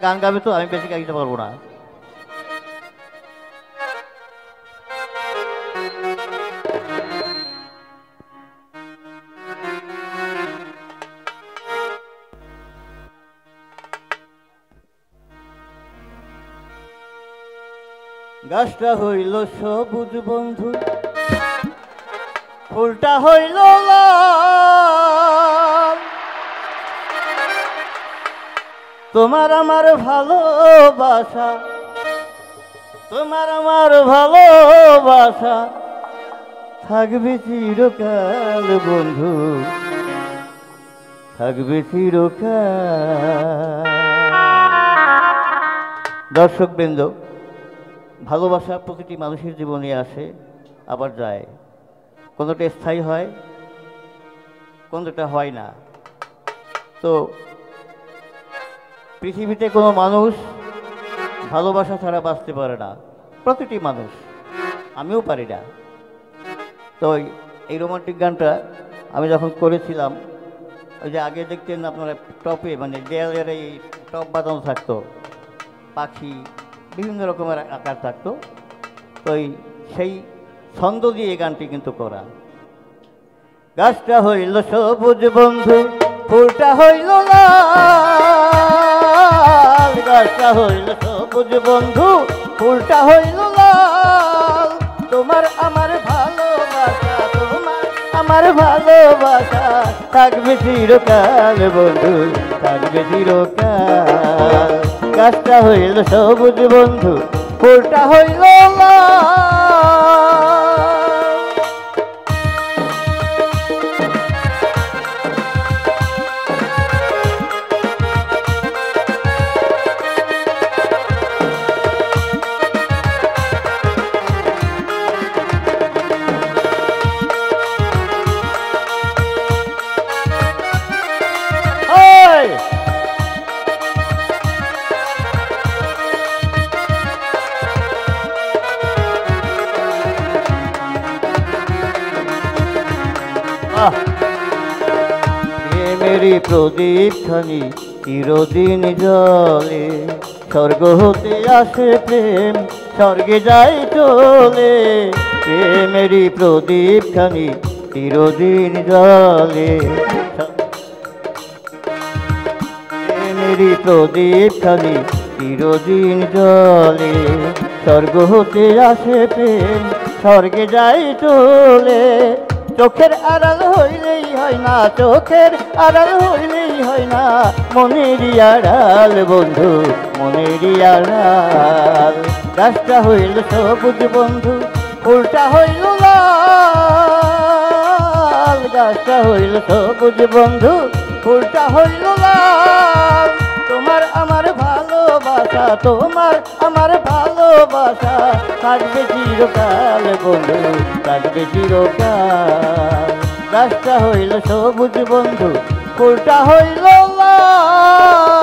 গান গাবে তো, আমি বেশি গাইতে পারবো না। গাছটা হইল সবুজ বন্ধু, ফুলটা হইল লাল, তোমার আমার ভালোবাসা, তোমার আমার ভালোবাসা থাকবে চিরকাল বন্ধু, থাকবে চিরকাল। দর্শকবৃন্দ, ভালোবাসা প্রতিটি মানুষের জীবনে আসে আবার যায়, কোনোটা স্থায়ী হয়, কোনোটা হয় না। তো পৃথিবীতে কোনো মানুষ ভালোবাসা ছাড়া বাঁচতে পারে না, প্রতিটি মানুষ, আমিও পারি না। তো এই রোমান্টিক গানটা আমি যখন করেছিলাম, ওই যে আগে দেখতেন আপনারা টপে, মানে দেয়ালের এই টপ বাঁধানো থাকতো, পাখি বিভিন্ন রকমের আকার থাকতো, তো সেই ছন্দ দিয়ে এই গানটি কিন্তু করা। গাছটা হইল সবুজ বন্ধু, ফুলটা হইল লাল, গাছটা হইল সবুজ বন্ধু, ফুলটা হইল লাল, তোমার আমার ভালোবাসা, তোমার আমার ভালোবাসা থাকবে চিরকাল বন্ধু, থাকবে চিরকাল। গাছটা হইল সবুজ বন্ধু, ফুলটা হইল লাল। প্রেমেরই প্রদীপ খানি চিরদিন জলে, স্বর্গ হতে আসে প্রেম, স্বর্গে যায় চলে। প্রেমেরই প্রদীপ খানি চিরদিন জলে, প্রেমেরই প্রদীপ খানি চিরদিন জলে, স্বর্গ হতে আসে প্রেম, স্বর্গে যায় চলে। চোখের আড়াল হইলেই হয় না, চোখের আড়াল হইলেই হয় না, মনেরই আড়াল বন্ধু, মনেরই আড়াল। গাছটা হইল সবুজ বন্ধু, ফুলটা হইল লাল, গাছটা হইল সবুজ বন্ধু, ফুলটা হইল লাল, তোমার আমার ভালোবাসা, তোমার আমার ভালোবাসা থাকবে চিরকাল বন্ধু, থাকবে চিরকাল। গাছটা হইল সবুজ বন্ধু, ফুলটা হইল লাল।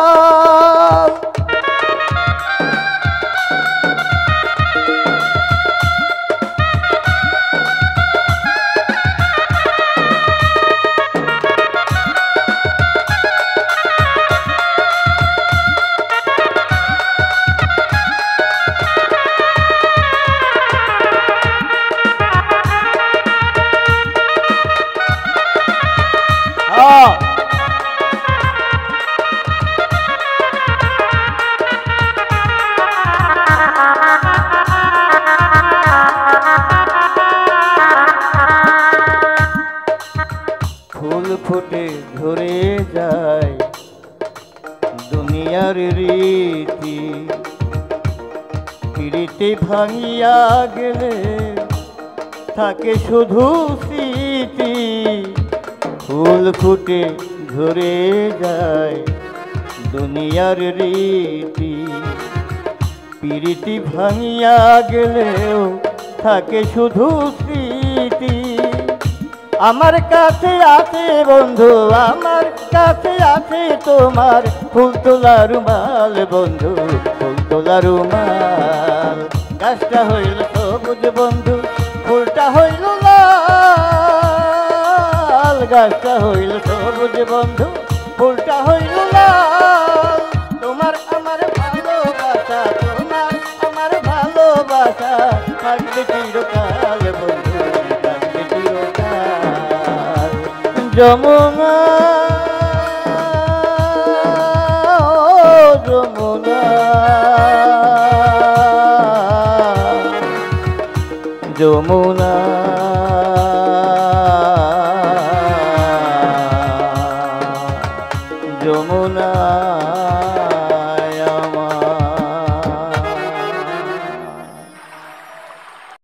ফুল ফুটে ঝরে যায় দুনিয়ার রীতি, পিড়িতে ভাঙিয়া গেলে থাকে শুধু স্মৃতি। ফুল ফুটে ঝরে যায় দুনিয়ার রীতি, পিড়িতি ভাঙিয়া গেলেও থাকে শুধু স্মৃতি। আমার কাছে আছে বন্ধু, আমার কাছে আছে তোমার ফুল তোলা রুমাল বন্ধু, ফুল তোলা রুমাল। গাছটা হইল সবুজ বন্ধু, ফুলটা হইল লাল, গাছটা হইল সবুজ বন্ধু, ফুলটা হইল লাল, তোমার আমার যমুনা যমুনা যমুনা যমুনা